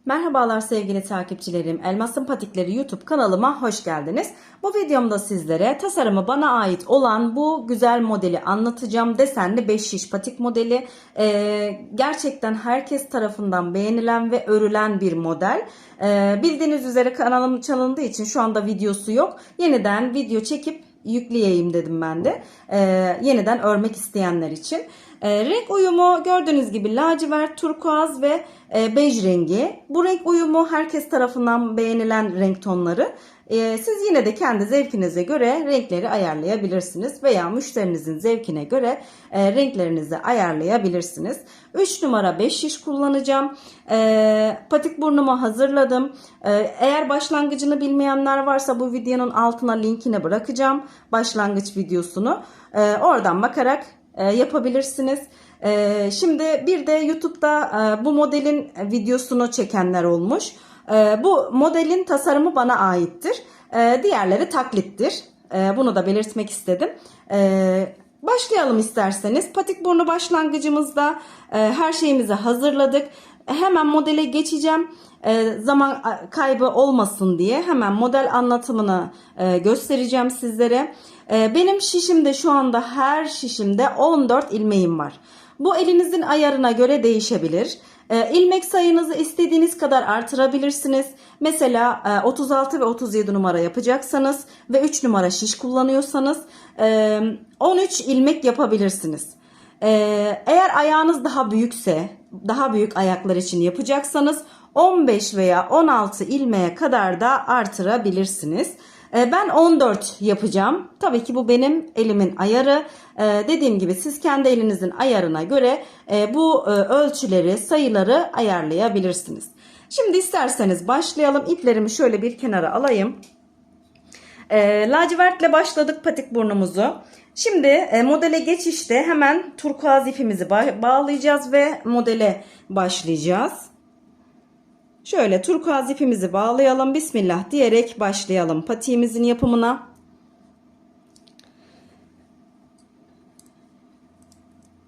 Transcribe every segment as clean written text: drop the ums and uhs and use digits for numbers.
Merhabalar sevgili takipçilerim. Elmasın Patikleri YouTube kanalıma hoş geldiniz. Bu videomda sizlere tasarımı bana ait olan bu güzel modeli anlatacağım. Desenli 5 şiş patik modeli. Gerçekten herkes tarafından beğenilen ve örülen bir model. Bildiğiniz üzere kanalım çalındığı için şu anda videosu yok. Yeniden video çekip yükleyeyim dedim ben de. Yeniden örmek isteyenler için. Renk uyumu gördüğünüz gibi lacivert, turkuaz ve bej rengi. Bu renk uyumu herkes tarafından beğenilen renk tonları. Siz yine de kendi zevkinize göre renkleri ayarlayabilirsiniz veya müşterinizin zevkine göre renklerinizi ayarlayabilirsiniz. 3 numara 5 şiş kullanacağım. Patik burnumu hazırladım. Eğer başlangıcını bilmeyenler varsa bu videonun altına linkini bırakacağım. Başlangıç videosunu. Oradan bakarak yapabilirsiniz. Şimdi bir de YouTube'da bu modelin videosunu çekenler olmuş. Bu modelin tasarımı bana aittir. Diğerleri taklittir. Bunu da belirtmek istedim. Başlayalım isterseniz. Patik burnu başlangıcımızda her şeyimizi hazırladık. Hemen modele geçeceğim. Zaman kaybı olmasın diye hemen model anlatımını göstereceğim sizlere. Benim şişimde şu anda her şişimde 14 ilmeğim var. Bu elinizin ayarına göre değişebilir. İlmek sayınızı istediğiniz kadar artırabilirsiniz. Mesela 36 ve 37 numara yapacaksanız ve 3 numara şiş kullanıyorsanız 13 ilmek yapabilirsiniz. Eğer ayağınız daha büyükse, daha büyük ayaklar için yapacaksanız 15 veya 16 ilmeğe kadar da artırabilirsiniz. Ben 14 yapacağım. Tabii ki bu benim elimin ayarı. Dediğim gibi siz kendi elinizin ayarına göre bu ölçüleri, sayıları ayarlayabilirsiniz. Şimdi isterseniz başlayalım. İplerimi şöyle bir kenara alayım. Lacivertle başladık patik burnumuzu. Şimdi modele geçişte hemen turkuaz ipimizi bağlayacağız ve modele başlayacağız. Şöyle turkuaz ipimizi bağlayalım. Bismillah diyerek başlayalım patiğimizin yapımına.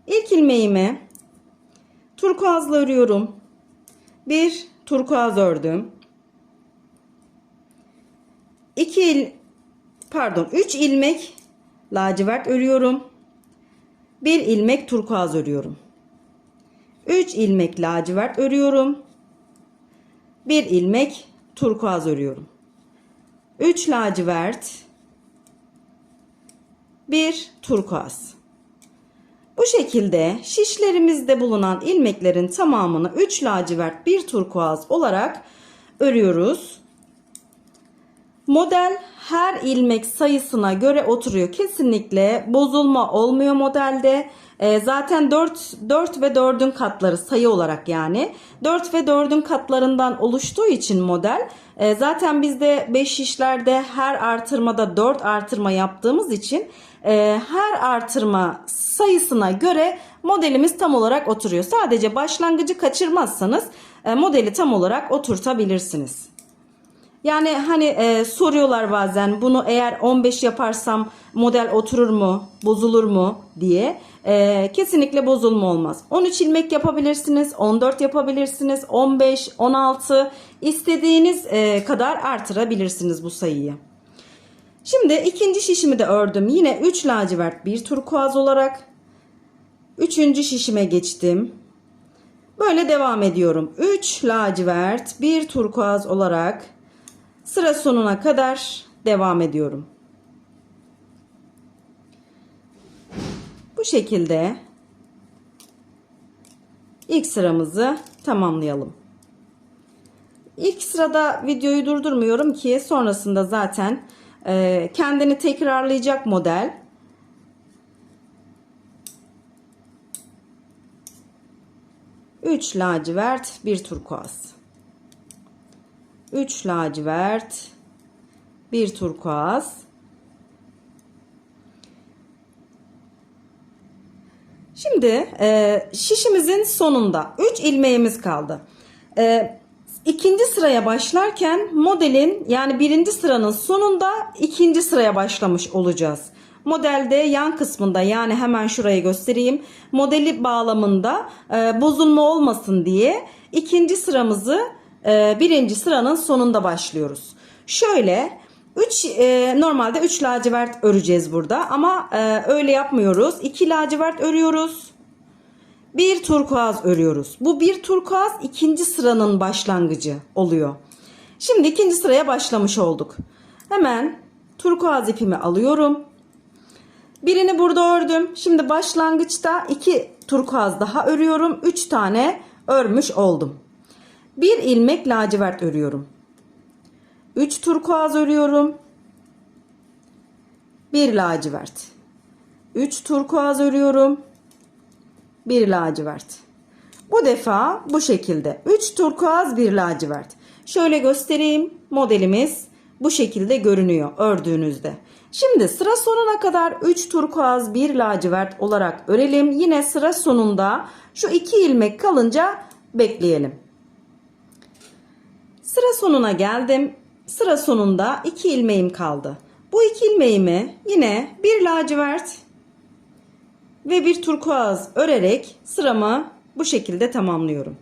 İlk ilmeğimi turkuazla örüyorum. Bir turkuaz ördüm. 3 ilmek lacivert örüyorum. 1 ilmek turkuaz örüyorum. 3 ilmek lacivert örüyorum. 1 ilmek turkuaz örüyorum. 3 lacivert, 1 turkuaz. Bu şekilde şişlerimizde bulunan ilmeklerin tamamını 3 lacivert 1 turkuaz olarak örüyoruz. Model her ilmek sayısına göre oturuyor. Kesinlikle bozulma olmuyor modelde. Zaten 4 ve 4'ün katları sayı olarak yani 4 ve 4'ün katlarından oluştuğu için model zaten bizde 5 şişlerde her artırmada 4 artırma yaptığımız için her artırma sayısına göre modelimiz tam olarak oturuyor. Sadece başlangıcı kaçırmazsanız modeli tam olarak oturtabilirsiniz. Yani hani soruyorlar bazen bunu eğer 15 yaparsam model oturur mu, bozulur mu diye. Kesinlikle bozulma olmaz. 13 ilmek yapabilirsiniz, 14 yapabilirsiniz, 15, 16 istediğiniz kadar artırabilirsiniz bu sayıyı. Şimdi ikinci şişimi de ördüm. Yine 3 lacivert 1 turkuaz olarak. Üçüncü şişime geçtim. Böyle devam ediyorum. 3 lacivert 1 turkuaz olarak sıra sonuna kadar devam ediyorum. Bu şekilde ilk sıramızı tamamlayalım. İlk sırada videoyu durdurmuyorum ki sonrasında zaten kendini tekrarlayacak model. Üç lacivert, bir turkuaz. 3 lacivert, 1 turkuaz. Şimdi şişimizin sonunda 3 ilmeğimiz kaldı. İkinci sıraya başlarken modelin yani birinci sıranın sonunda ikinci sıraya başlamış olacağız. Modelde yan kısmında yani hemen şurayı göstereyim. Modeli bağlamında bozulma olmasın diye ikinci sıramızı birinci sıranın sonunda başlıyoruz. Şöyle normalde 3 lacivert öreceğiz burada ama öyle yapmıyoruz. 2 lacivert örüyoruz. Bir turkuaz örüyoruz. Bu bir turkuaz ikinci sıranın başlangıcı oluyor. Şimdi ikinci sıraya başlamış olduk. Hemen turkuaz ipimi alıyorum. Birini burada ördüm. Şimdi başlangıçta 2 turkuaz daha örüyorum. 3 tane örmüş oldum. Bir ilmek lacivert örüyorum. 3 turkuaz örüyorum. 1 lacivert. 3 turkuaz örüyorum. 1 lacivert. Bu defa bu şekilde 3 turkuaz 1 lacivert. Şöyle göstereyim. Modelimiz bu şekilde görünüyor ördüğünüzde. Şimdi sıra sonuna kadar 3 turkuaz 1 lacivert olarak örelim. Yine sıra sonunda şu 2 ilmek kalınca bekleyelim. Sıra sonuna geldim. Sıra sonunda 2 ilmeğim kaldı. Bu 2 ilmeğimi yine 1 lacivert ve 1 turkuaz örerek sıramı bu şekilde tamamlıyorum.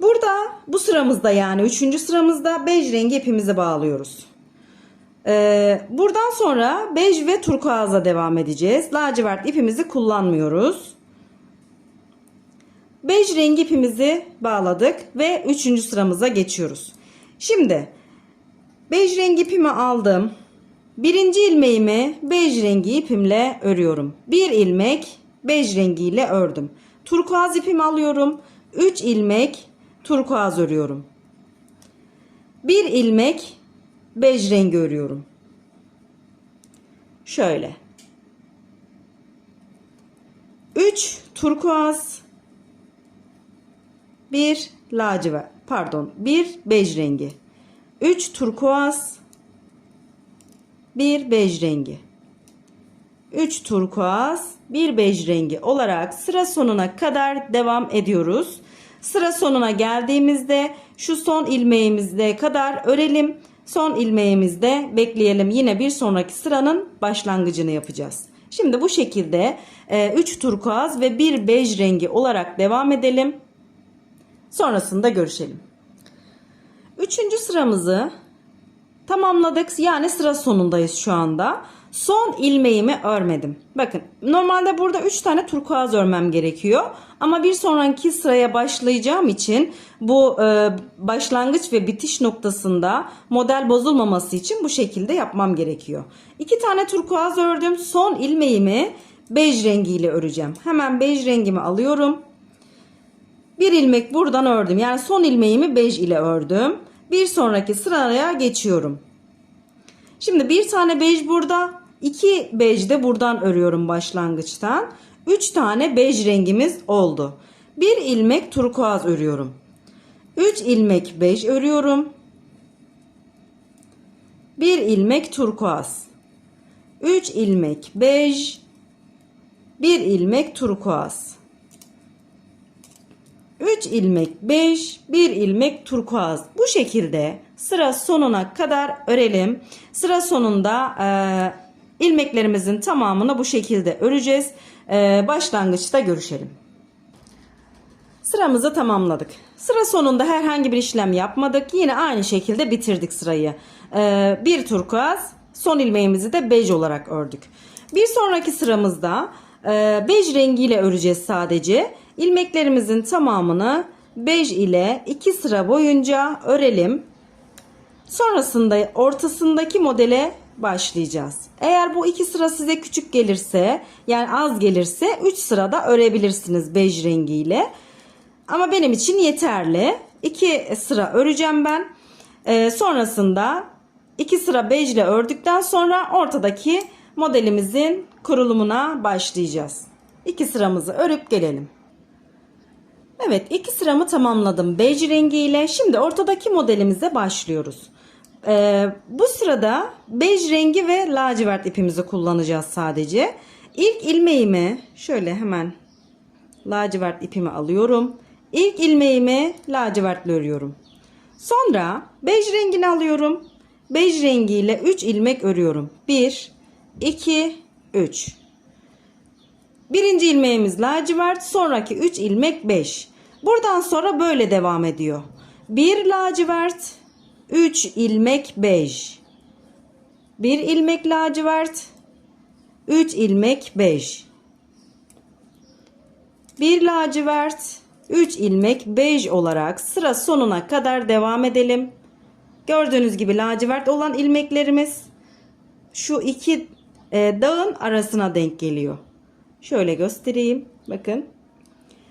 Burada bu sıramızda yani 3. sıramızda bej rengi ipimizi bağlıyoruz. Buradan sonra bej ve turkuaza devam edeceğiz. Lacivert ipimizi kullanmıyoruz. Bej rengi ipimizi bağladık ve 3. sıramıza geçiyoruz. Şimdi bej rengi ipimi aldım. Birinci ilmeğimi bej rengi ipimle örüyorum. Bir ilmek bej rengiyle ördüm. Turkuaz ipimi alıyorum. 3 ilmek turkuaz örüyorum. Bir ilmek bej rengi örüyorum. Şöyle. 3 turkuaz, 1 lacivert, bir bej rengi. 3 turkuaz, 1 bej rengi. 3 turkuaz, 1 bej rengi olarak sıra sonuna kadar devam ediyoruz. Sıra sonuna geldiğimizde şu son ilmeğimizde kadar örelim. Son ilmeğimizde bekleyelim. Yine bir sonraki sıranın başlangıcını yapacağız. Şimdi bu şekilde 3 turkuaz ve 1 bej rengi olarak devam edelim. Sonrasında görüşelim. 3. sıramızı tamamladık. Yani sıra sonundayız şu anda. Son ilmeğimi örmedim. Bakın normalde burada 3 tane turkuaz örmem gerekiyor. Ama bir sonraki sıraya başlayacağım için bu başlangıç ve bitiş noktasında model bozulmaması için bu şekilde yapmam gerekiyor. 2 tane turkuaz ördüm. Son ilmeğimi bej rengiyle öreceğim. Hemen bej rengimi alıyorum. Bir ilmek buradan ördüm. Yani son ilmeğimi bej ile ördüm. Bir sonraki sıraya geçiyorum. Şimdi bir tane bej burada, 2 bej de buradan örüyorum başlangıçtan. 3 tane bej rengimiz oldu. Bir ilmek turkuaz örüyorum. 3 ilmek bej örüyorum. Bir ilmek turkuaz. 3 ilmek bej. Bir ilmek turkuaz. 3 ilmek bej, 1 ilmek turkuaz. Bu şekilde sıra sonuna kadar örelim. Sıra sonunda ilmeklerimizin tamamını bu şekilde öreceğiz. Başlangıçta görüşelim. Sıramızı tamamladık. Sıra sonunda herhangi bir işlem yapmadık. Yine aynı şekilde bitirdik sırayı. Bir turkuaz, son ilmeğimizi de bej olarak ördük. Bir sonraki sıramızda bej rengiyle öreceğiz sadece. İlmeklerimizin tamamını bej ile 2 sıra boyunca örelim. Sonrasında ortasındaki modele başlayacağız. Eğer bu 2 sıra size küçük gelirse, yani az gelirse 3 sırada örebilirsiniz bej rengiyle. Ama benim için yeterli. 2 sıra öreceğim ben. Sonrasında 2 sıra bej ile ördükten sonra ortadaki modelimizin kurulumuna başlayacağız. 2 sıramızı örüp gelelim. Evet, 2 sıramı tamamladım bej rengiyle. Şimdi ortadaki modelimize başlıyoruz. Bu sırada bej rengi ve lacivert ipimizi kullanacağız sadece. İlk ilmeğimi şöyle hemen lacivert ipimi alıyorum. İlk ilmeğimi lacivertle örüyorum. Sonra bej rengini alıyorum. Bej rengiyle 3 ilmek örüyorum. 1, 2, 3. Birinci ilmeğimiz lacivert, sonraki 3 ilmek bej. Buradan sonra böyle devam ediyor. 1 lacivert, 3 ilmek bej. 1 ilmek lacivert, 3 ilmek bej. 1 lacivert, 3 ilmek bej olarak sıra sonuna kadar devam edelim. Gördüğünüz gibi lacivert olan ilmeklerimiz şu iki dağın arasına denk geliyor. Şöyle göstereyim. Bakın.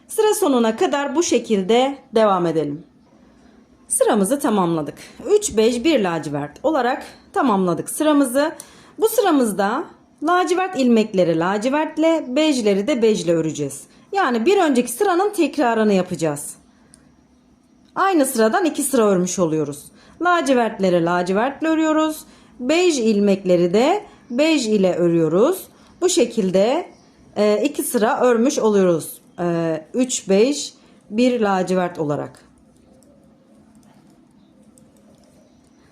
Sıra sonuna kadar bu şekilde devam edelim. Sıramızı tamamladık. 3 bej 1 lacivert olarak tamamladık sıramızı. Bu sıramızda lacivert ilmekleri lacivertle, bejleri de bejle öreceğiz. Yani bir önceki sıranın tekrarını yapacağız. Aynı sıradan 2 sıra örmüş oluyoruz. Lacivertleri lacivertle örüyoruz. Bej ilmekleri de bej ile örüyoruz. Bu şekilde 2 sıra örmüş oluyoruz. 3 bej 1 lacivert olarak.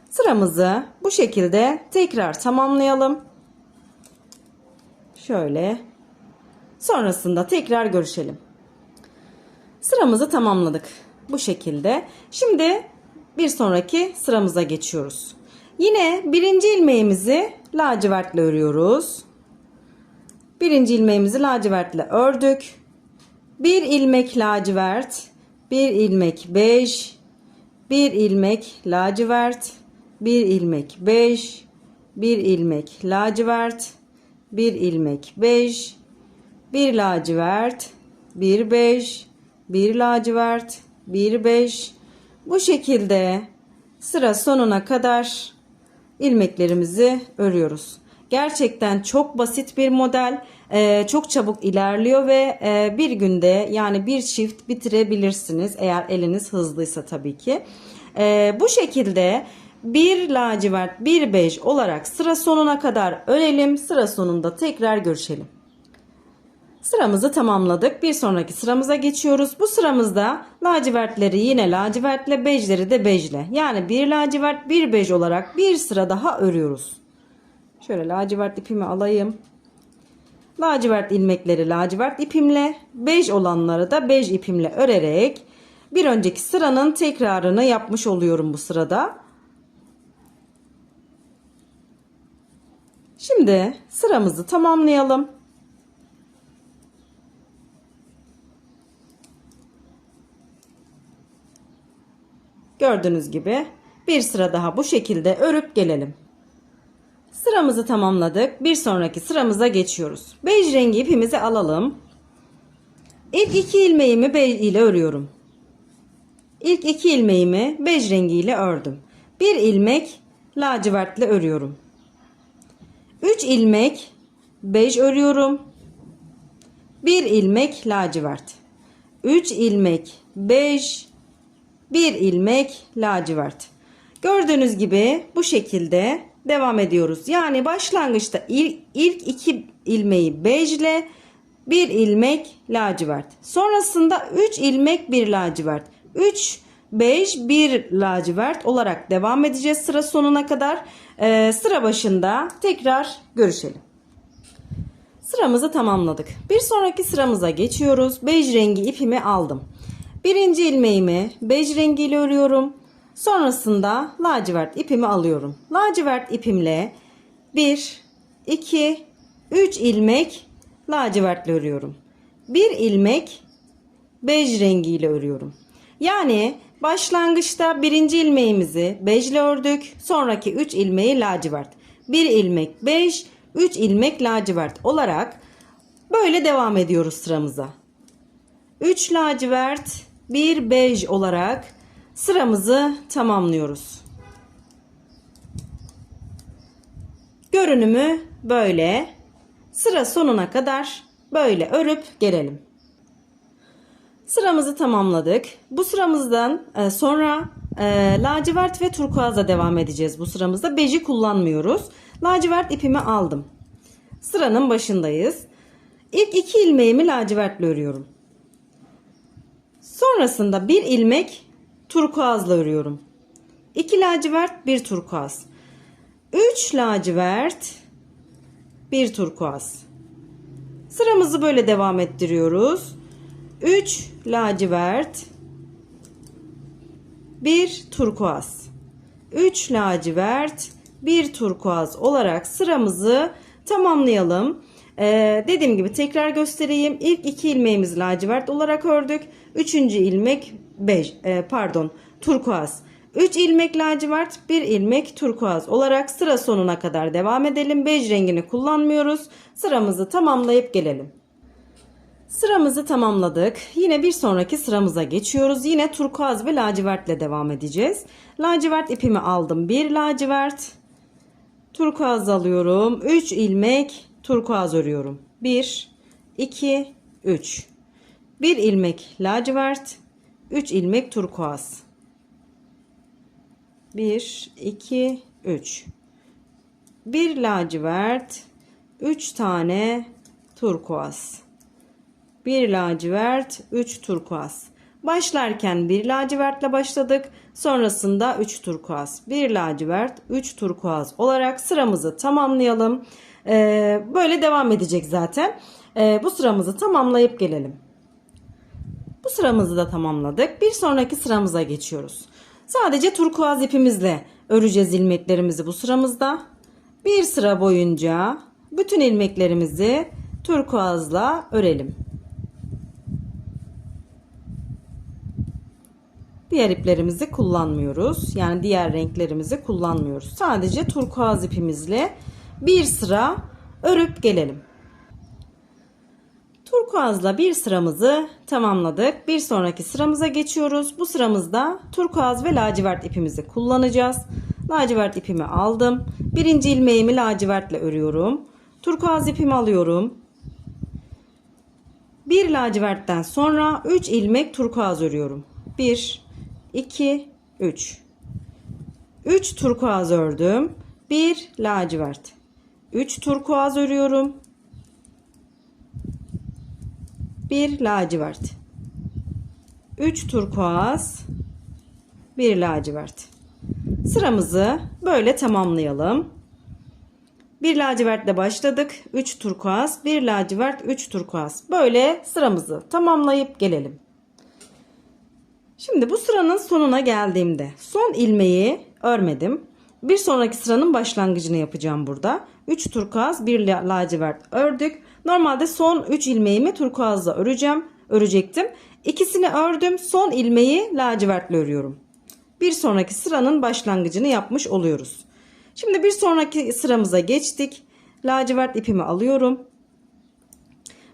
Sıramızı bu şekilde tekrar tamamlayalım. Şöyle. Sonrasında tekrar görüşelim. Sıramızı tamamladık. Bu şekilde. Şimdi bir sonraki sıramıza geçiyoruz. Yine birinci ilmeğimizi lacivertle örüyoruz. Birinci ilmeğimizi lacivertle ördük. Bir ilmek lacivert, bir ilmek bej, bir ilmek lacivert, bir ilmek bej, bir ilmek lacivert, bir ilmek bej, bir lacivert, bir bej, bir lacivert, bir bej. Bu şekilde sıra sonuna kadar ilmeklerimizi örüyoruz. Gerçekten çok basit bir model. Çok çabuk ilerliyor ve bir günde yani bir çift bitirebilirsiniz. Eğer eliniz hızlıysa tabii ki. Bu şekilde bir lacivert bir bej olarak sıra sonuna kadar örelim. Sıra sonunda tekrar görüşelim. Sıramızı tamamladık. Bir sonraki sıramıza geçiyoruz. Bu sıramızda lacivertleri yine lacivertle, bejleri de bejle. Yani bir lacivert bir bej olarak bir sıra daha örüyoruz. Şöyle lacivert ipimi alayım. Lacivert ilmekleri lacivert ipimle, bej olanları da bej ipimle örerek bir önceki sıranın tekrarını yapmış oluyorum bu sırada. Şimdi sıramızı tamamlayalım. Gördüğünüz gibi bir sıra daha bu şekilde örüp gelelim. Sıramızı tamamladık. Bir sonraki sıramıza geçiyoruz. Bej rengi ipimizi alalım. İlk 2 ilmeğimi bej ile örüyorum. İlk 2 ilmeğimi bej rengi ile ördüm. Bir ilmek lacivertle örüyorum. 3 ilmek bej örüyorum. 1 ilmek lacivert. 3 ilmek bej, 1 ilmek lacivert. Gördüğünüz gibi bu şekilde devam ediyoruz. Yani başlangıçta ilk 2 ilmeği bejle, 1 ilmek lacivert. Sonrasında 3 ilmek 1 lacivert. 3 bej 1 lacivert olarak devam edeceğiz sıra sonuna kadar. Sıra başında tekrar görüşelim. Sıramızı tamamladık. Bir sonraki sıramıza geçiyoruz. Bej rengi ipimi aldım. Birinci ilmeğimi bej rengiyle örüyorum. Sonrasında lacivert ipimi alıyorum. Lacivert ipimle 1, 2, 3 ilmek lacivertle örüyorum. 1 ilmek bej rengiyle örüyorum. Yani başlangıçta birinci ilmeğimizi bejle ördük. Sonraki 3 ilmeği lacivert. 1 ilmek bej, 3 ilmek lacivert olarak böyle devam ediyoruz sıramıza. 3 lacivert, 1 bej olarak sıramızı tamamlıyoruz. Görünümü böyle. Sıra sonuna kadar böyle örüp gelelim. Sıramızı tamamladık. Bu sıramızdan sonra lacivert ve turkuazla devam edeceğiz bu sıramızda. Beji kullanmıyoruz. Lacivert ipimi aldım. Sıranın başındayız. İlk 2 ilmeğimi lacivertle örüyorum. Sonrasında 1 ilmek turkuazla örüyorum. 2 lacivert, 1 turkuaz. 3 lacivert, 1 turkuaz. Sıramızı böyle devam ettiriyoruz. 3 lacivert, 1 turkuaz, 3 lacivert, 1 turkuaz olarak sıramızı tamamlayalım. Dediğim gibi tekrar göstereyim. İlk 2 ilmeğimizi lacivert olarak ördük. 3. ilmek turkuaz. 3 ilmek lacivert, 1 ilmek turkuaz olarak sıra sonuna kadar devam edelim. Bej rengini kullanmıyoruz. Sıramızı tamamlayıp gelelim. Sıramızı tamamladık. Yine bir sonraki sıramıza geçiyoruz. Yine turkuaz ve lacivertle devam edeceğiz. Lacivert ipimi aldım. 1 lacivert. Turkuaz alıyorum. 3 ilmek turkuaz örüyorum. 1, 2, 3. 1 ilmek lacivert. 3 ilmek turkuaz. 1, 2, 3. 1 lacivert. 3 tane turkuaz. 1 lacivert, 3 turkuaz. Başlarken 1 lacivertle başladık. Sonrasında 3 turkuaz. 1 lacivert, 3 turkuaz olarak sıramızı tamamlayalım. Böyle devam edecek zaten. Bu sıramızı tamamlayıp gelelim. Bu sıramızı da tamamladık. Bir sonraki sıramıza geçiyoruz. Sadece turkuaz ipimizle öreceğiz ilmeklerimizi bu sıramızda. Bir sıra boyunca bütün ilmeklerimizi turkuazla örelim. Diğer iplerimizi kullanmıyoruz. Yani diğer renklerimizi kullanmıyoruz. Sadece turkuaz ipimizle bir sıra örüp gelelim. Turkuazla bir sıramızı tamamladık. Bir sonraki sıramıza geçiyoruz. Bu sıramızda turkuaz ve lacivert ipimizi kullanacağız. Lacivert ipimi aldım. Birinci ilmeğimi lacivertle örüyorum. Turkuaz ipimi alıyorum. Bir lacivertten sonra 3 ilmek turkuaz örüyorum. 1, 2, 3. 3 turkuaz ördüm. 1 lacivert. 3 turkuaz örüyorum. 1 lacivert. 3 turkuaz. 1 lacivert. Sıramızı böyle tamamlayalım. 1 lacivertle başladık. 3 turkuaz, 1 lacivert, 3 turkuaz. Böyle sıramızı tamamlayıp gelelim. Şimdi bu sıranın sonuna geldiğimde son ilmeği örmedim. Bir sonraki sıranın başlangıcını yapacağım burada. 3 turkuaz, 1 lacivert ördük. Normalde son 3 ilmeğimi turkuazla örecektim. İkisini ördüm. Son ilmeği lacivertle örüyorum. Bir sonraki sıranın başlangıcını yapmış oluyoruz. Şimdi bir sonraki sıramıza geçtik. Lacivert ipimi alıyorum.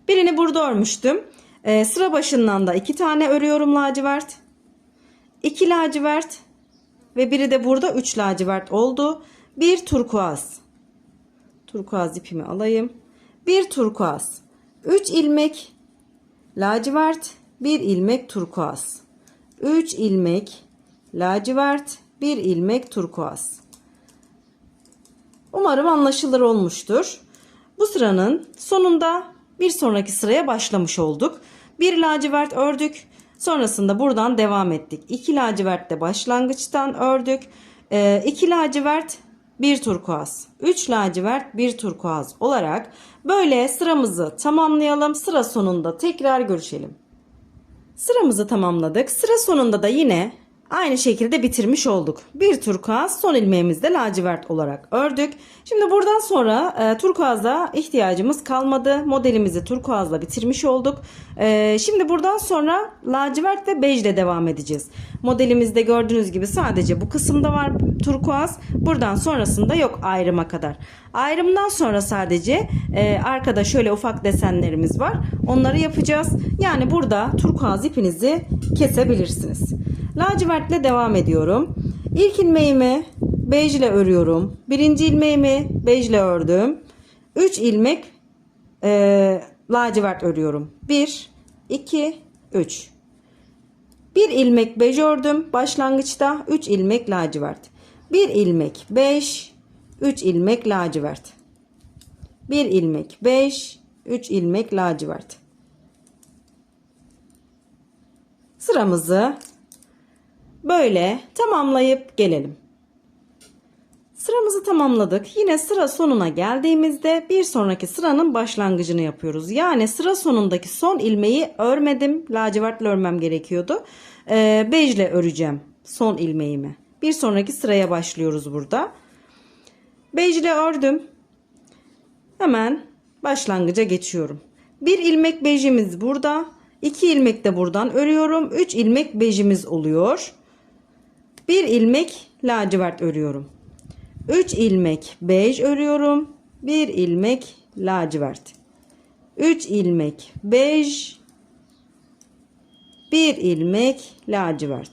Birini burada örmüştüm. Sıra başından da 2 tane örüyorum lacivert. 2 lacivert ve biri de burada 3 lacivert oldu. 1 turkuaz. Turkuaz ipimi alayım. 1 turkuaz. 3 ilmek lacivert, 1 ilmek turkuaz. 3 ilmek lacivert, 1 ilmek turkuaz. Umarım anlaşılır olmuştur. Bu sıranın sonunda bir sonraki sıraya başlamış olduk. 1 lacivert ördük. Sonrasında buradan devam ettik. 2 lacivert de başlangıçtan ördük. 2 lacivert, 1 turkuaz. 3 lacivert, 1 turkuaz olarak böyle sıramızı tamamlayalım. Sıra sonunda tekrar görüşelim. Sıramızı tamamladık. Sıra sonunda da yine aynı şekilde bitirmiş olduk. 1 turkuaz, son ilmeğimizde lacivert olarak ördük. Şimdi buradan sonra turkuaza ihtiyacımız kalmadı. Modelimizi turkuazla bitirmiş olduk. Şimdi buradan sonra lacivert ve bejle devam edeceğiz. Modelimizde gördüğünüz gibi sadece bu kısımda var turkuaz. Buradan sonrasında yok ayrıma kadar. Ayrımdan sonra sadece arkada şöyle ufak desenlerimiz var. Onları yapacağız. Yani burada turkuaz ipinizi kesebilirsiniz. Lacivertle devam ediyorum. İlk ilmeğimi bejle örüyorum. Birinci ilmeğimi bejle ördüm. 3 ilmek lacivert örüyorum. 1, 2, 3. 1 ilmek bej ördüm. Başlangıçta 3 ilmek lacivert. 1 ilmek bej, 3 ilmek lacivert. 1 ilmek bej, 3 ilmek lacivert. Sıramızı böyle tamamlayıp gelelim. Sıramızı tamamladık. Yine sıra sonuna geldiğimizde bir sonraki sıranın başlangıcını yapıyoruz. Yani sıra sonundaki son ilmeği örmedim. Lacivertle örmem gerekiyordu. Bejle öreceğim son ilmeğimi. Bir sonraki sıraya başlıyoruz burada. Bej ile ördüm. Hemen başlangıca geçiyorum. Bir ilmek bejimiz burada. 2 ilmek de buradan örüyorum. 3 ilmek bejimiz oluyor. 1 ilmek lacivert örüyorum. 3 ilmek bej örüyorum. 1 ilmek lacivert. 3 ilmek bej. 1 ilmek lacivert.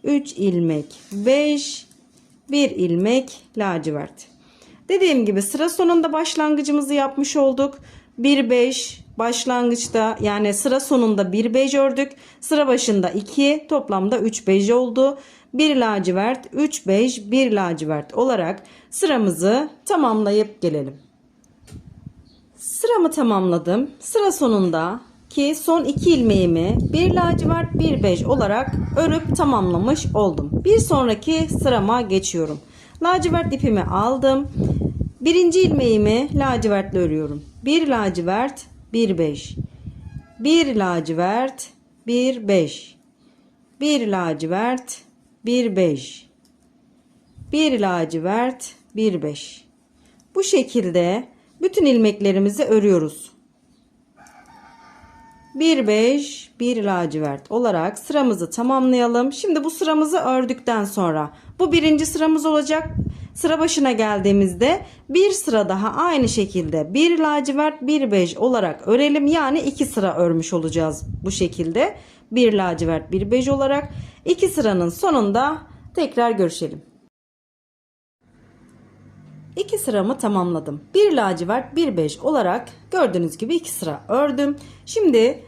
3 ilmek bej. 1 ilmek lacivert. Dediğim gibi sıra sonunda başlangıcımızı yapmış olduk. 1 bej başlangıçta, yani sıra sonunda 1 bej ördük. Sıra başında 2, toplamda 3 bej oldu. 1 lacivert, 3 bej, 1 lacivert olarak sıramızı tamamlayıp gelelim. Sıramı tamamladım. Sıra sonunda ki son 2 ilmeğimi 1 lacivert, 1 bej olarak örüp tamamlamış oldum. Bir sonraki sırama geçiyorum. Lacivert ipimi aldım. Birinci ilmeğimi lacivertle örüyorum. 1 lacivert, 1 bej. 1 lacivert, 1 bej. 1 lacivert, 1 bej. 1 lacivert, 1 bej. Bu şekilde bütün ilmeklerimizi örüyoruz. 1 bej, 1 lacivert olarak sıramızı tamamlayalım. Şimdi bu sıramızı ördükten sonra bu birinci sıramız olacak. Sıra başına geldiğimizde bir sıra daha aynı şekilde 1 lacivert, 1 bej olarak örelim. Yani 2 sıra örmüş olacağız bu şekilde. 1 lacivert, 1 bej olarak 2 sıranın sonunda tekrar görüşelim. 2 sıramı tamamladım. 1 lacivert, 1 bej olarak gördüğünüz gibi 2 sıra ördüm. Şimdi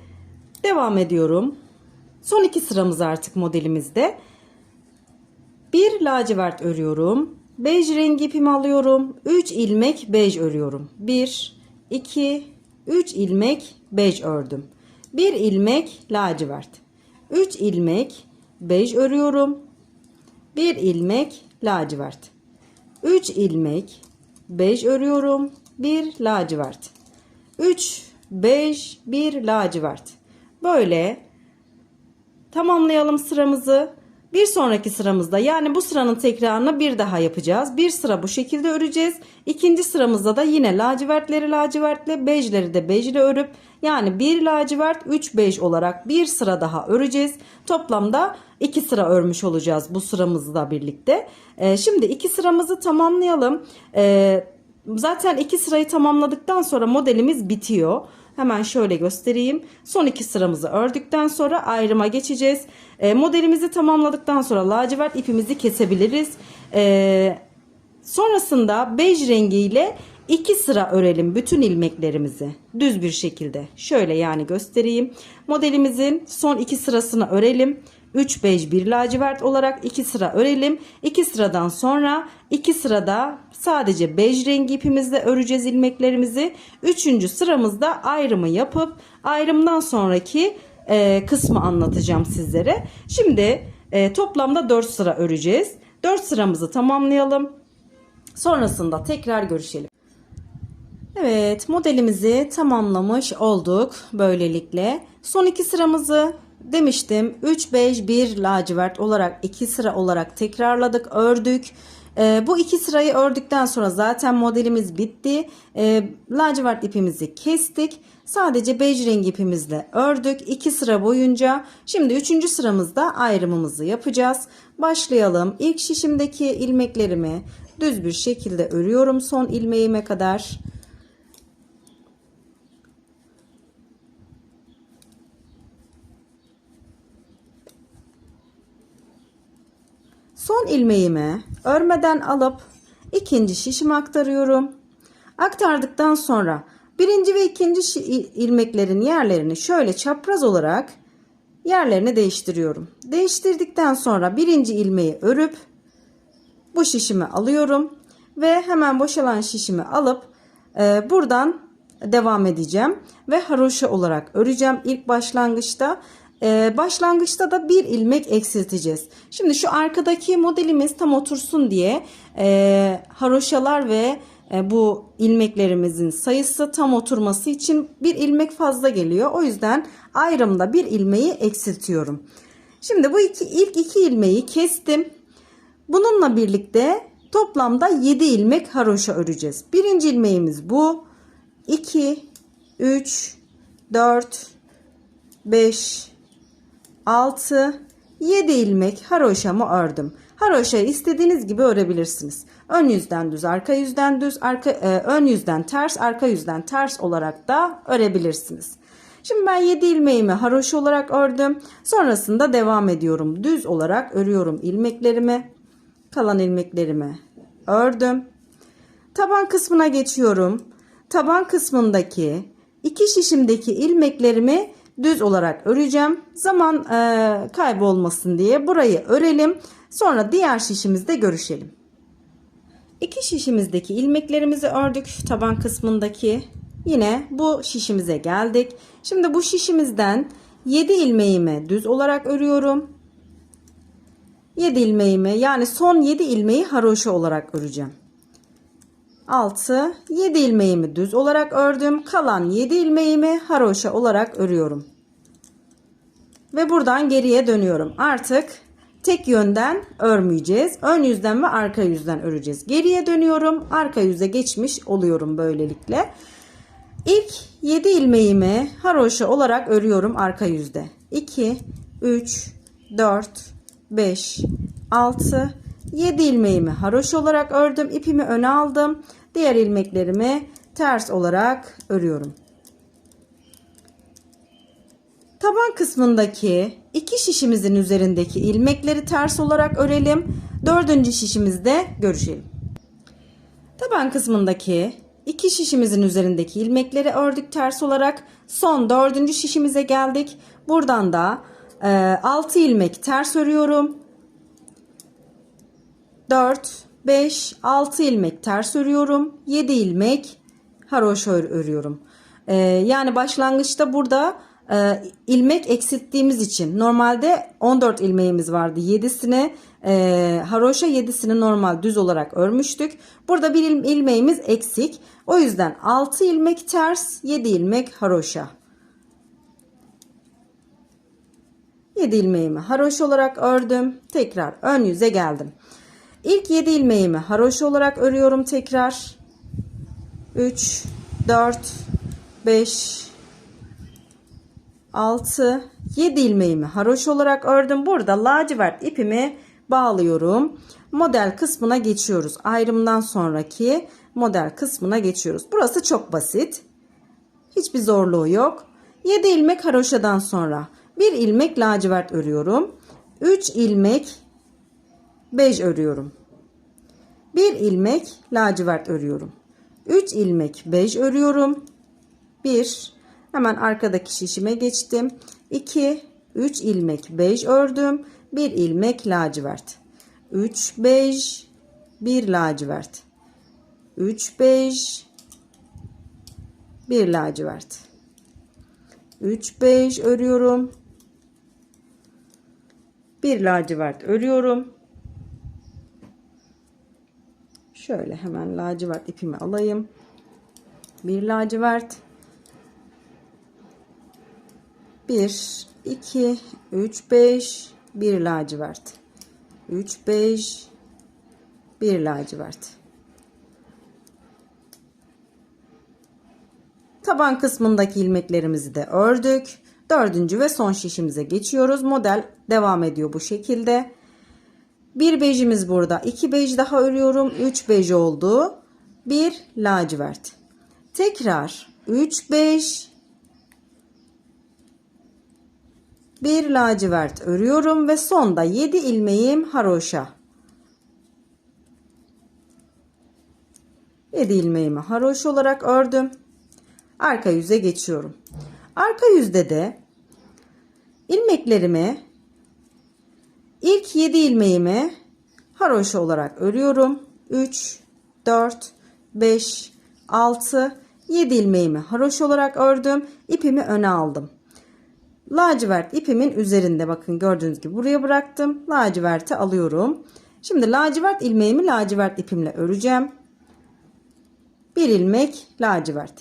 devam ediyorum. Son 2 sıramız artık modelimizde. 1 lacivert örüyorum. Bej rengi ipimi alıyorum. 3 ilmek bej örüyorum. 1, 2, 3 ilmek bej ördüm. 1 ilmek lacivert. 3 ilmek bej örüyorum. 1 ilmek lacivert. 3 ilmek bej örüyorum. 1 lacivert. 3 bej, 1 lacivert. Böyle tamamlayalım sıramızı. Bir sonraki sıramızda, yani bu sıranın tekrarını bir daha yapacağız. Bir sıra bu şekilde öreceğiz. İkinci sıramızda da yine lacivertleri lacivertle, bejleri de bejle örüp, yani 1 lacivert 3 bej olarak bir sıra daha öreceğiz. Toplamda 2 sıra örmüş olacağız bu sıramızla birlikte. Şimdi 2 sıramızı tamamlayalım. Zaten 2 sırayı tamamladıktan sonra modelimiz bitiyor. Hemen şöyle göstereyim. Son 2 sıramızı ördükten sonra ayrıma geçeceğiz. Modelimizi tamamladıktan sonra lacivert ipimizi kesebiliriz. Sonrasında bej rengiyle 2 sıra örelim bütün ilmeklerimizi. Düz bir şekilde. Şöyle yani göstereyim. Modelimizin son 2 sırasını örelim. 3 bej 1 lacivert olarak 2 sıra örelim. 2 sıradan sonra 2 sırada sadece bej rengi ipimizle öreceğiz ilmeklerimizi. 3. sıramızda ayrımı yapıp ayrımdan sonraki kısmı anlatacağım sizlere. Şimdi toplamda 4 sıra öreceğiz. 4 sıramızı tamamlayalım. Sonrasında tekrar görüşelim. Evet, modelimizi tamamlamış olduk böylelikle. Son 2 sıramızı demiştim 3 bej 1 lacivert olarak 2 sıra olarak tekrarladık, ördük. Bu 2 sırayı ördükten sonra zaten modelimiz bitti. Lacivert ipimizi kestik. Sadece bej rengi ipimizle ördük 2 sıra boyunca. Şimdi 3. sıramızda ayrımımızı yapacağız. Başlayalım. İlk şişimdeki ilmeklerimi düz bir şekilde örüyorum son ilmeğime kadar. Son ilmeğimi örmeden alıp ikinci şişime aktarıyorum. Aktardıktan sonra birinci ve ikinci ilmeklerin yerlerini şöyle çapraz olarak yerlerini değiştiriyorum. Değiştirdikten sonra birinci ilmeği örüp bu şişimi alıyorum ve hemen boşalan şişimi alıp buradan devam edeceğim ve haroşa olarak öreceğim ilk başlangıçta. Başlangıçta da bir ilmek eksilteceğiz. Şimdi şu arkadaki modelimiz tam otursun diye haroşalar ve bu ilmeklerimizin sayısı tam oturması için bir ilmek fazla geliyor. O yüzden ayrımda bir ilmeği eksiltiyorum. Şimdi bu ilk iki ilmeği kestim. Bununla birlikte toplamda 7 ilmek haroşa öreceğiz. Birinci ilmeğimiz bu. 2, 3, 4, 5, 6, 7 ilmek haroşamı ördüm. Haroşayı istediğiniz gibi örebilirsiniz. Ön yüzden düz, arka yüzden düz, ön yüzden ters, arka yüzden ters olarak da örebilirsiniz. Şimdi ben 7 ilmeğimi haroşa olarak ördüm. Sonrasında devam ediyorum. Düz olarak örüyorum ilmeklerimi. Kalan ilmeklerimi ördüm. Taban kısmına geçiyorum. Taban kısmındaki iki şişimdeki ilmeklerimi düz olarak öreceğim. Zaman kaybolmasın diye burayı örelim. Sonra diğer şişimizde görüşelim. İki şişimizdeki ilmeklerimizi ördük. Taban kısmındaki. Yine bu şişimize geldik. Şimdi bu şişimizden 7 ilmeğimi düz olarak örüyorum. 7 ilmeğimi, yani son 7 ilmeği haroşa olarak öreceğim. 6, 7 ilmeğimi düz olarak ördüm. Kalan 7 ilmeğimi haroşa olarak örüyorum. Ve buradan geriye dönüyorum. Artık tek yönden örmeyeceğiz. Ön yüzden ve arka yüzden öreceğiz. Geriye dönüyorum. Arka yüze geçmiş oluyorum böylelikle. İlk 7 ilmeğimi haroşa olarak örüyorum arka yüzde. 2, 3, 4, 5, 6, 7 ilmeğimi haroşa olarak ördüm. İpimi öne aldım. Diğer ilmeklerimi ters olarak örüyorum. Taban kısmındaki iki şişimizin üzerindeki ilmekleri ters olarak örelim. Dördüncü şişimizde görüşelim. Taban kısmındaki iki şişimizin üzerindeki ilmekleri ördük ters olarak. Son dördüncü şişimize geldik. Buradan da 6 ilmek ters örüyorum. 4, 5, 6 ilmek ters örüyorum. 7 ilmek haroşa örüyorum. Yani başlangıçta burada ilmek eksilttiğimiz için normalde 14 ilmeğimiz vardı. 7'sini haroşa, 7'sini normal düz olarak örmüştük. Burada bir ilmeğimiz eksik. O yüzden 6 ilmek ters, 7 ilmek haroşa. 7 ilmeğimi haroşa olarak ördüm. Tekrar ön yüze geldim. İlk 7 ilmeğimi haroşa olarak örüyorum tekrar. 3, 4, 5, 6, 7 ilmeğimi haroşa olarak ördüm. Burada lacivert ipimi bağlıyorum. Model kısmına geçiyoruz. Ayrımdan sonraki model kısmına geçiyoruz. Burası çok basit. Hiçbir zorluğu yok. 7 ilmek haroşadan sonra 1 ilmek lacivert örüyorum. 3 ilmek bej örüyorum. 1 ilmek lacivert örüyorum. 3 ilmek bej örüyorum. 1, hemen arkadaki şişime geçtim. 2, 3 ilmek bej ördüm. 1 ilmek lacivert. 3 bej, 1 lacivert. 3 bej, 1 lacivert. 3 bej örüyorum. 1 lacivert örüyorum. Şöyle hemen lacivert ipimi alayım. 1 lacivert. 1, 2, 3, 5, 1 lacivert. 3, 5, 1 lacivert. Taban kısmındaki ilmeklerimizi de ördük. Dördüncü ve son şişimize geçiyoruz. Model devam ediyor bu şekilde. 1 bejimiz burada. 2 bej daha örüyorum. 3 bej oldu. 1 lacivert. Tekrar 3 bej, 1 lacivert örüyorum ve sonda 7 ilmeğim haroşa. 7 ilmeğimi haroşa olarak ördüm. Arka yüze geçiyorum. Arka yüzde de ilmeklerimi, ilk 7 ilmeğimi haroşa olarak örüyorum. 3, 4, 5, 6, 7 ilmeğimi haroşa olarak ördüm. İpimi öne aldım. Lacivert ipimin üzerinde, bakın gördüğünüz gibi buraya bıraktım. Laciverti alıyorum. Şimdi lacivert ilmeğimi lacivert ipimle öreceğim. 1 ilmek lacivert.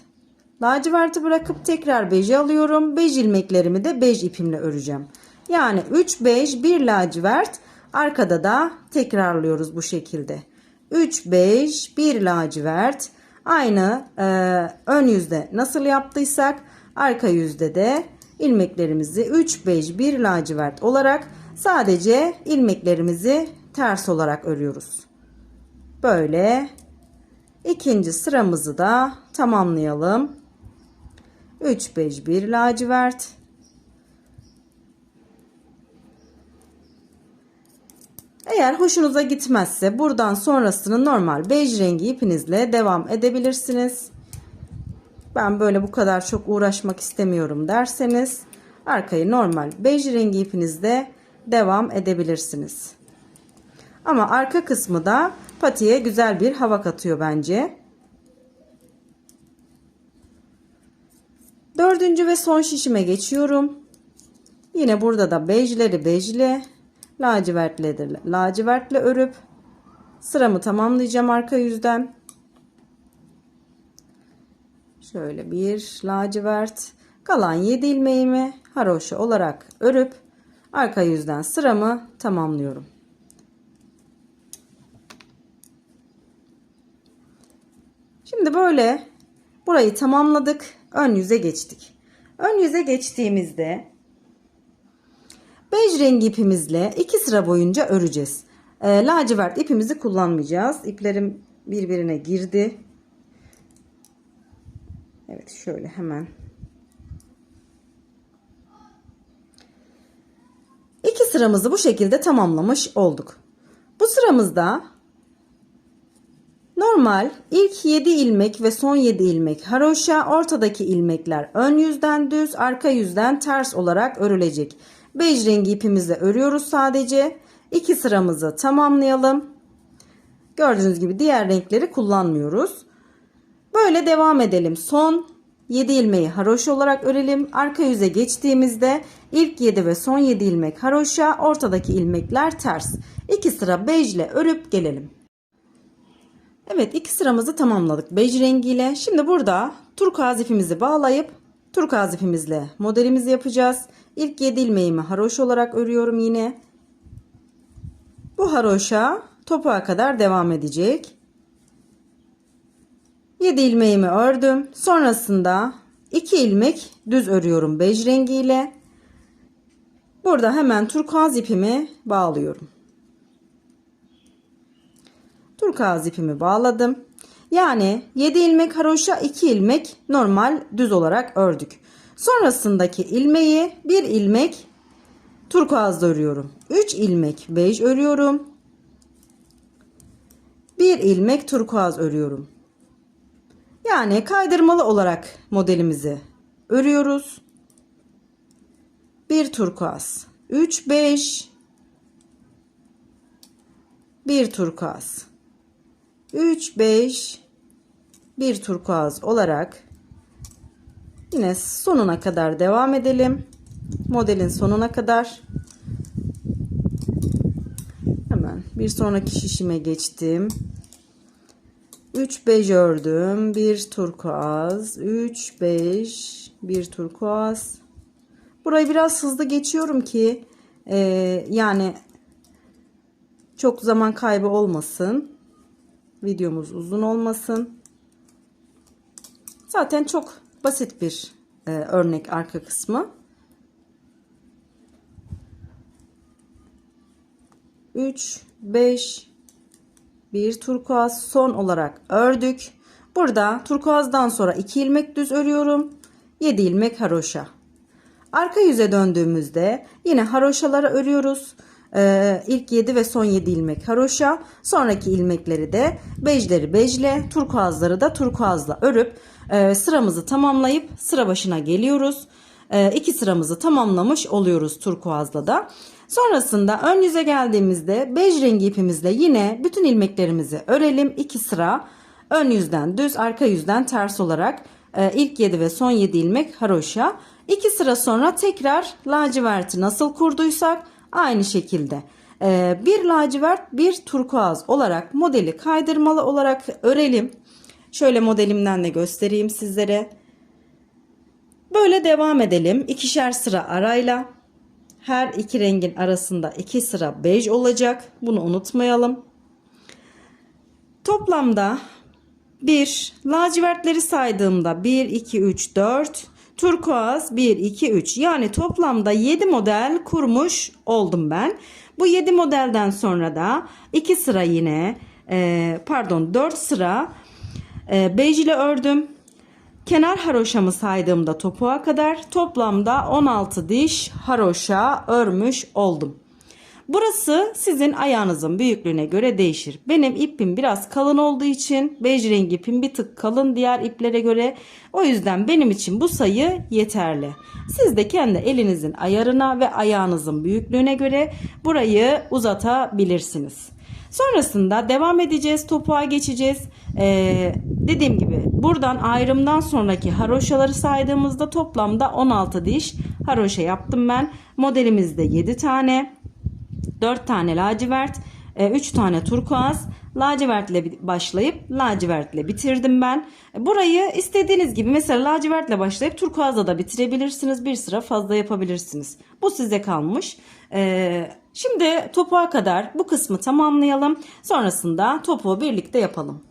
Laciverti bırakıp tekrar beji alıyorum. Bej ilmeklerimi de bej ipimle öreceğim. Yani 3 bej 1 lacivert, arkada da tekrarlıyoruz bu şekilde. 3 bej 1 lacivert, aynı ön yüzde nasıl yaptıysak arka yüzde de ilmeklerimizi 3 bej 1 lacivert olarak sadece ilmeklerimizi ters olarak örüyoruz. Böyle ikinci sıramızı da tamamlayalım. 3 bej 1 lacivert. Eğer hoşunuza gitmezse buradan sonrasını normal bej rengi ipinizle devam edebilirsiniz. Ben böyle bu kadar çok uğraşmak istemiyorum derseniz arkayı normal bej rengi ipinizle devam edebilirsiniz. Ama arka kısmı da patiye güzel bir hava katıyor bence. Dördüncü ve son şişime geçiyorum. Yine burada da bejleri bejle, lacivertle örüp sıramı tamamlayacağım arka yüzden. Şöyle bir lacivert, kalan 7 ilmeğimi haroşa olarak örüp arka yüzden sıramı tamamlıyorum. Şimdi böyle burayı tamamladık. Ön yüze geçtik. Ön yüze geçtiğimizde bej rengi ipimizle 2 sıra boyunca öreceğiz. Lacivert ipimizi kullanmayacağız. İplerim birbirine girdi. Evet, şöyle hemen. 2 sıramızı bu şekilde tamamlamış olduk. Bu sıramızda normal ilk 7 ilmek ve son 7 ilmek haroşa, ortadaki ilmekler ön yüzden düz, arka yüzden ters olarak örülecek. Bej rengi ipimizle örüyoruz sadece. 2 sıramızı tamamlayalım. Gördüğünüz gibi diğer renkleri kullanmıyoruz. Böyle devam edelim. Son 7 ilmeği haroşa olarak örelim. Arka yüze geçtiğimizde ilk 7 ve son 7 ilmek haroşa, ortadaki ilmekler ters. 2 sıra bejle örüp gelelim. Evet, 2 sıramızı tamamladık bej rengiyle. Şimdi burada turkuaz ipimizi bağlayıp turkuaz ipimizle modelimizi yapacağız. İlk 7 ilmeğimi haroşa olarak örüyorum yine. Bu haroşa topuğa kadar devam edecek. 7 ilmeğimi ördüm. Sonrasında 2 ilmek düz örüyorum bej rengiyle. Burada hemen turkuaz ipimi bağlıyorum. Turkuaz ipimi bağladım. Yani 7 ilmek haroşa, 2 ilmek normal düz olarak ördük. Sonrasındaki ilmeği 1 ilmek turkuazda örüyorum. 3 ilmek bej örüyorum. 1 ilmek turkuaz örüyorum. Yani kaydırmalı olarak modelimizi örüyoruz. 1 turkuaz, 3 bej, 1 turkuaz, 3 bej, 1 turkuaz olarak yine sonuna kadar devam edelim. Modelin sonuna kadar. Hemen bir sonraki şişime geçtim. 3 bej ördüm, 1 turkuaz, 3 bej, 1 turkuaz. Burayı biraz hızlı geçiyorum ki yani çok zaman kaybı olmasın. Videomuz uzun olmasın. Zaten çok basit bir örnek arka kısmı. 3, 5, 1 turkuaz son olarak ördük. Burada turkuazdan sonra 2 ilmek düz örüyorum. 7 ilmek haroşa. Arka yüze döndüğümüzde yine haroşaları örüyoruz. İlk 7 ve son 7 ilmek haroşa. Sonraki ilmekleri de bejleri bejle, turkuazları da turkuazla örüp sıramızı tamamlayıp sıra başına geliyoruz. 2 sıramızı tamamlamış oluyoruz turkuazla da. Sonrasında ön yüze geldiğimizde bej rengi ipimizle yine bütün ilmeklerimizi örelim. 2 sıra ön yüzden düz, arka yüzden ters olarak ilk 7 ve son 7 ilmek haroşa. 2 sıra sonra tekrar laciverti nasıl kurduysak aynı şekilde bir lacivert bir turkuaz olarak modeli kaydırmalı olarak örelim. Şöyle modelimden de göstereyim sizlere. Böyle devam edelim. İkişer sıra arayla. Her iki rengin arasında 2 sıra bej olacak. Bunu unutmayalım. Toplamda lacivertleri saydığımda 1, 2, 3, 4, turkuaz 1, 2, 3, yani toplamda 7 model kurmuş oldum ben. Bu 7 modelden sonra da 2 sıra yine 4 sıra bej ile ördüm. Kenar haroşamı saydığımda topuğa kadar toplamda 16 diş haroşa örmüş oldum. Burası sizin ayağınızın büyüklüğüne göre değişir. Benim ipim biraz kalın olduğu için, bej rengi ipim bir tık kalın diğer iplere göre. O yüzden benim için bu sayı yeterli. Siz de kendi elinizin ayarına ve ayağınızın büyüklüğüne göre burayı uzatabilirsiniz. Sonrasında devam edeceğiz. Topuğa geçeceğiz. Dediğim gibi buradan ayrımdan sonraki haroşaları saydığımızda toplamda 16 diş haroşa yaptım ben. Modelimizde 7 tane. 4 tane lacivert, 3 tane turkuaz, lacivertle başlayıp lacivertle bitirdim ben. Burayı istediğiniz gibi mesela lacivertle başlayıp turkuazla da bitirebilirsiniz. Bir sıra fazla yapabilirsiniz. Bu size kalmış. Şimdi topuğa kadar bu kısmı tamamlayalım. Sonrasında topuğu birlikte yapalım.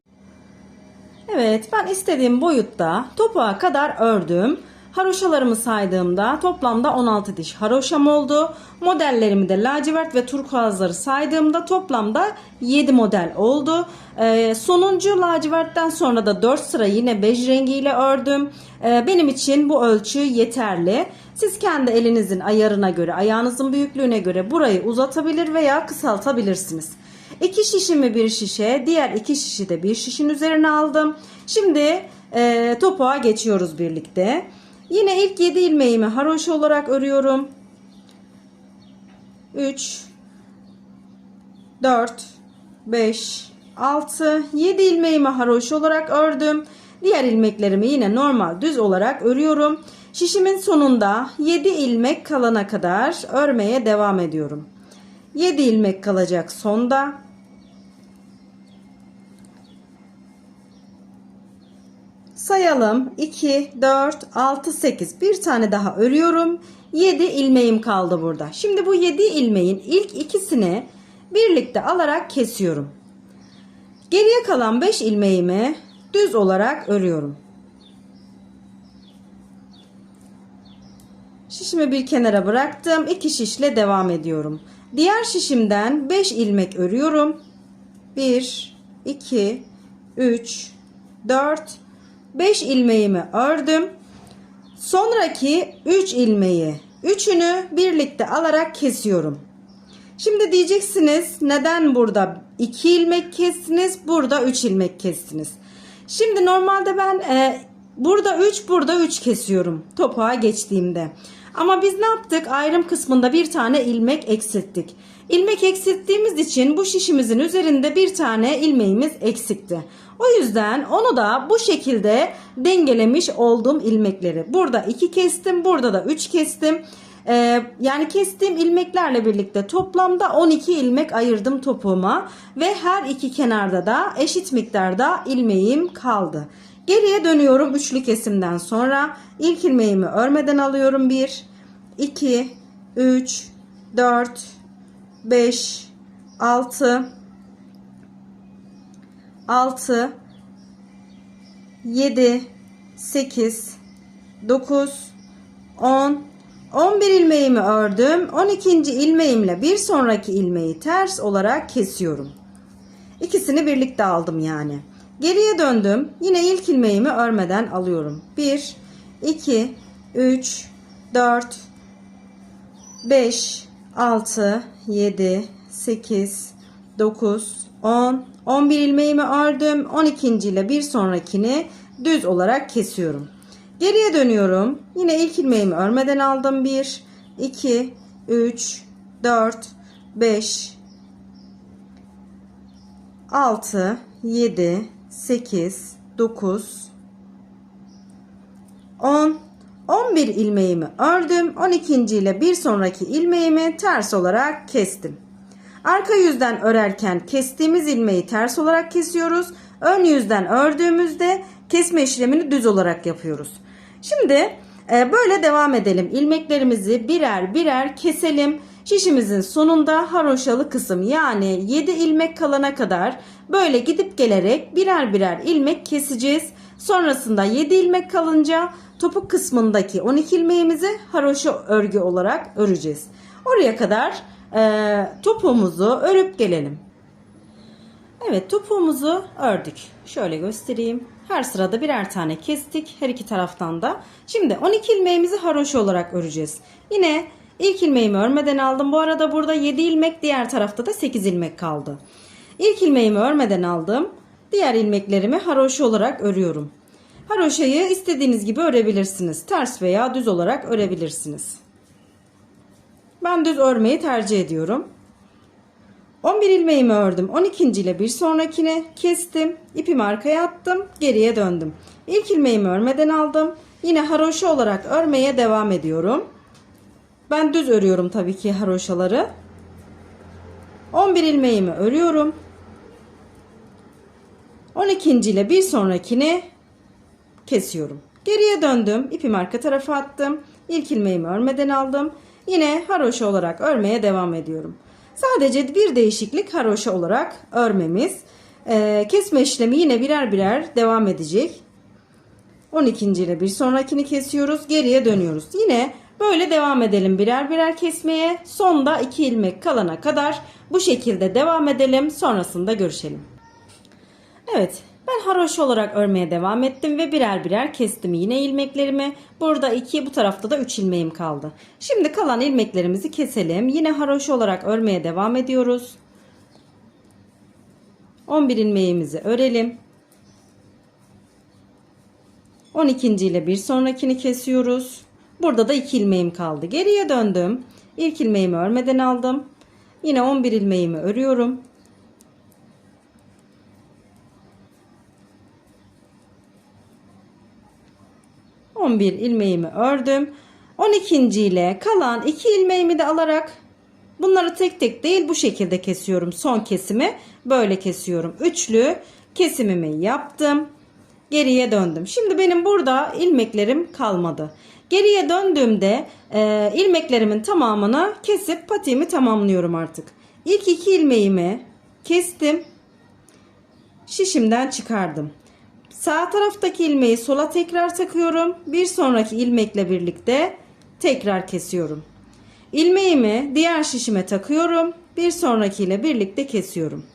Evet, ben istediğim boyutta topuğa kadar ördüm. Haroşalarımı saydığımda toplamda 16 diş haroşam oldu. Modellerimi de lacivert ve turkuazları saydığımda toplamda 7 model oldu. Sonuncu lacivertten sonra da 4 sıra yine bej rengiyle ördüm. Benim için bu ölçü yeterli. Siz kendi elinizin ayarına göre, ayağınızın büyüklüğüne göre burayı uzatabilir veya kısaltabilirsiniz. 2 şişimi bir şişe, diğer 2 şişi de bir şişin üzerine aldım. Şimdi topuğa geçiyoruz birlikte. Yine ilk 7 ilmeğimi haroşa olarak örüyorum. 3, 4, 5, 6, 7 ilmeğimi haroşa olarak ördüm. Diğer ilmeklerimi yine normal düz olarak örüyorum. Şişimin sonunda 7 ilmek kalana kadar örmeye devam ediyorum. 7 ilmek kalacak sonda. Sayalım. 2, 4, 6, 8. Bir tane daha örüyorum. 7 ilmeğim kaldı burada. Şimdi bu 7 ilmeğin ilk ikisini birlikte alarak kesiyorum. Geriye kalan 5 ilmeğimi düz olarak örüyorum. Şişimi bir kenara bıraktım. 2 şişle devam ediyorum. Diğer şişimden 5 ilmek örüyorum. 1, 2, 3, 4, 5 ilmeğimi ördüm. Sonraki 3 ilmeği, üçünü birlikte alarak kesiyorum. Şimdi diyeceksiniz neden burada 2 ilmek kestiniz, burada 3 ilmek kestiniz. Şimdi normalde ben burada 3, burada 3 kesiyorum topuğa geçtiğimde. Ama biz ne yaptık? Ayrım kısmında bir tane ilmek eksilttik. İlmek eksilttiğimiz için bu şişimizin üzerinde bir tane ilmeğimiz eksikti. O yüzden onu da bu şekilde dengelemiş olduğum ilmekleri. Burada 2 kestim, burada da 3 kestim. Yani kestiğim ilmeklerle birlikte toplamda 12 ilmek ayırdım topuğuma. Ve her iki kenarda da eşit miktarda ilmeğim kaldı. Geriye dönüyorum üçlü kesimden sonra. İlk ilmeğimi örmeden alıyorum. 1, 2, 3, 4, 5, 6, 7, 8, 9, 10, 11 ilmeğimi ördüm. 12. ilmeğimle bir sonraki ilmeği ters olarak kesiyorum. İkisini birlikte aldım yani. Geriye döndüm. Yine ilk ilmeğimi örmeden alıyorum. 1, 2, 3, 4, 5, 6, 7, 8, 9, 10, 11 ilmeğimi ördüm. 12. ile bir sonrakini düz olarak kesiyorum. Geriye dönüyorum. Yine ilk ilmeğimi örmeden aldım. 1, 2, 3, 4, 5, 6, 7, 8, 9, 10, 11 ilmeğimi ördüm. 12. ile bir sonraki ilmeğimi ters olarak kestim. Arka yüzden örerken kestiğimiz ilmeği ters olarak kesiyoruz. Ön yüzden ördüğümüzde kesme işlemini düz olarak yapıyoruz. Şimdi Böyle devam edelim. İlmeklerimizi birer birer keselim. Şişimizin sonunda haroşalı kısım, yani 7 ilmek kalana kadar böyle gidip gelerek birer birer ilmek keseceğiz. Sonrasında 7 ilmek kalınca topuk kısmındaki 12 ilmeğimizi haroşa örgü olarak öreceğiz. Oraya kadar topuğumuzu örüp gelelim. Evet, topuğumuzu ördük. Şöyle göstereyim. Her sırada birer tane kestik. Her iki taraftan da. Şimdi 12 ilmeğimizi haroşa olarak öreceğiz. Yine ilk ilmeğimi örmeden aldım. Bu arada burada 7 ilmek, diğer tarafta da 8 ilmek kaldı. İlk ilmeğimi örmeden aldım. Diğer ilmeklerimi haroşa olarak örüyorum. Haroşayı istediğiniz gibi örebilirsiniz. Ters veya düz olarak örebilirsiniz. Ben düz örmeyi tercih ediyorum. 11 ilmeğimi ördüm. 12. ile bir sonrakini kestim. İpimi arkaya attım. Geriye döndüm. İlk ilmeğimi örmeden aldım. Yine haroşa olarak örmeye devam ediyorum. Ben düz örüyorum tabii ki haroşaları. 11 ilmeğimi örüyorum. 12. ile bir sonrakini kesiyorum. Geriye döndüm. İpimi arka tarafa attım. İlk ilmeğimi örmeden aldım. Yine haroşa olarak örmeye devam ediyorum. Sadece bir değişiklik haroşa olarak örmemiz. Kesme işlemi yine birer birer devam edecek. 12. ile bir sonrakini kesiyoruz. Geriye dönüyoruz. Yine böyle devam edelim birer birer kesmeye. Sonda 2 ilmek kalana kadar bu şekilde devam edelim. Sonrasında görüşelim. Evet, ben haroşa olarak örmeye devam ettim ve birer birer kestim yine ilmeklerimi. Burada 2, bu tarafta da 3 ilmeğim kaldı. Şimdi kalan ilmeklerimizi keselim. Yine haroşa olarak örmeye devam ediyoruz. 11 ilmeğimizi örelim. 12. ile bir sonrakini kesiyoruz. Burada da 2 ilmeğim kaldı. Geriye döndüm. İlk ilmeğimi örmeden aldım. Yine 11 ilmeğimi örüyorum. 11 ilmeğimi ördüm. 12. ile kalan 2 ilmeğimi de alarak bunları tek tek değil bu şekilde kesiyorum. Son kesimi böyle kesiyorum. Üçlü kesimimi yaptım. Geriye döndüm. Şimdi benim burada ilmeklerim kalmadı. Geriye döndüğümde ilmeklerimin tamamını kesip patiğimi tamamlıyorum artık. İlk 2 ilmeğimi kestim. Şişimden çıkardım. Sağ taraftaki ilmeği sola tekrar takıyorum. Bir sonraki ilmekle birlikte tekrar kesiyorum. İlmeğimi diğer şişime takıyorum. Bir sonrakiyle birlikte kesiyorum.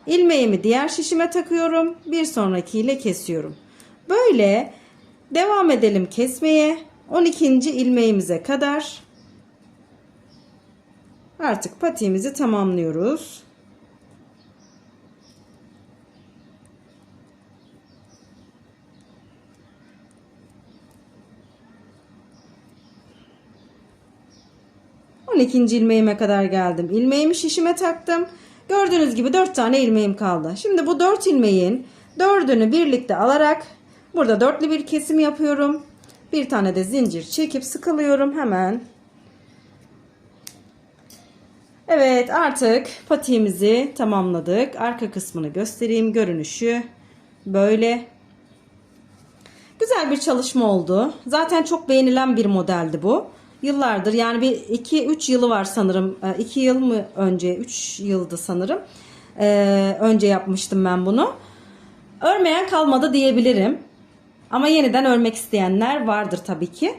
İlmeğimi diğer şişime takıyorum. Bir sonrakiyle kesiyorum. Böyle devam edelim kesmeye. 12. ilmeğimize kadar artık patiğimizi tamamlıyoruz. İkinci ilmeğime kadar geldim. İlmeğimi şişime taktım. Gördüğünüz gibi 4 tane ilmeğim kaldı. Şimdi bu 4 ilmeğin 4'ünü birlikte alarak burada dörtlü bir kesim yapıyorum. Bir tane de zincir çekip sıkılıyorum hemen. Evet, artık patiğimizi tamamladık. Arka kısmını göstereyim. Görünüşü böyle. Güzel bir çalışma oldu. Zaten çok beğenilen bir modeldi bu. Yıllardır, yani bir 2-3 yılı var sanırım. 2 yıl mı önce, 3 yıldı sanırım. Önce yapmıştım ben bunu. Örmeyen kalmadı diyebilirim. Ama yeniden örmek isteyenler vardır tabii ki.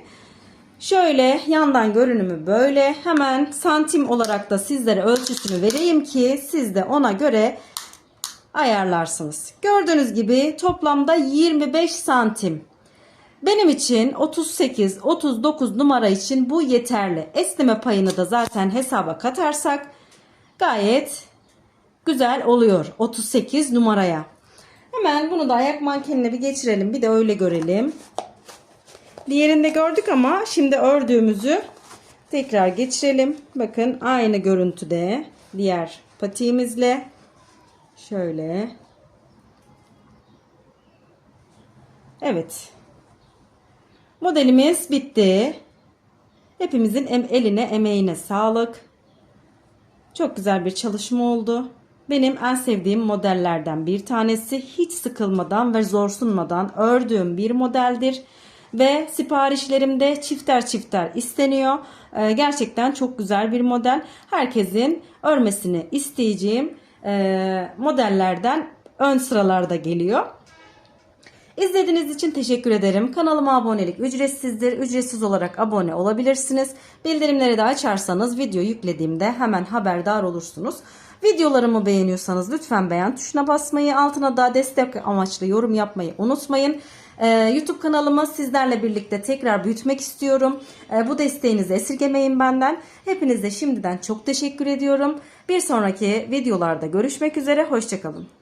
Şöyle yandan görünümü böyle. Hemen santim olarak da sizlere ölçüsünü vereyim ki siz de ona göre ayarlarsınız. Gördüğünüz gibi toplamda 25 santim. Benim için 38-39 numara için bu yeterli. Esneme payını da zaten hesaba katarsak gayet güzel oluyor 38 numaraya. Hemen bunu da ayak mankenine bir geçirelim. Bir de öyle görelim. Diğerinde gördük ama şimdi ördüğümüzü tekrar geçirelim. Bakın aynı görüntüde diğer patiğimizle. Şöyle. Evet. Modelimiz bitti. Hepimizin eline emeğine sağlık. Çok güzel bir çalışma oldu. Benim en sevdiğim modellerden bir tanesi. Hiç sıkılmadan ve zorsunmadan ördüğüm bir modeldir. ve siparişlerimde çifter çifter isteniyor. Gerçekten çok güzel bir model. Herkesin örmesini isteyeceğim modellerden ön sıralarda geliyor. İzlediğiniz için teşekkür ederim. Kanalıma abonelik ücretsizdir. Ücretsiz olarak abone olabilirsiniz. Bildirimleri de açarsanız video yüklediğimde hemen haberdar olursunuz. Videolarımı beğeniyorsanız lütfen beğen tuşuna basmayı, altına da destek amaçlı yorum yapmayı unutmayın. YouTube kanalımı sizlerle birlikte tekrar büyütmek istiyorum. Bu desteğinizi esirgemeyin benden. Hepinize şimdiden çok teşekkür ediyorum. Bir sonraki videolarda görüşmek üzere. Hoşça kalın.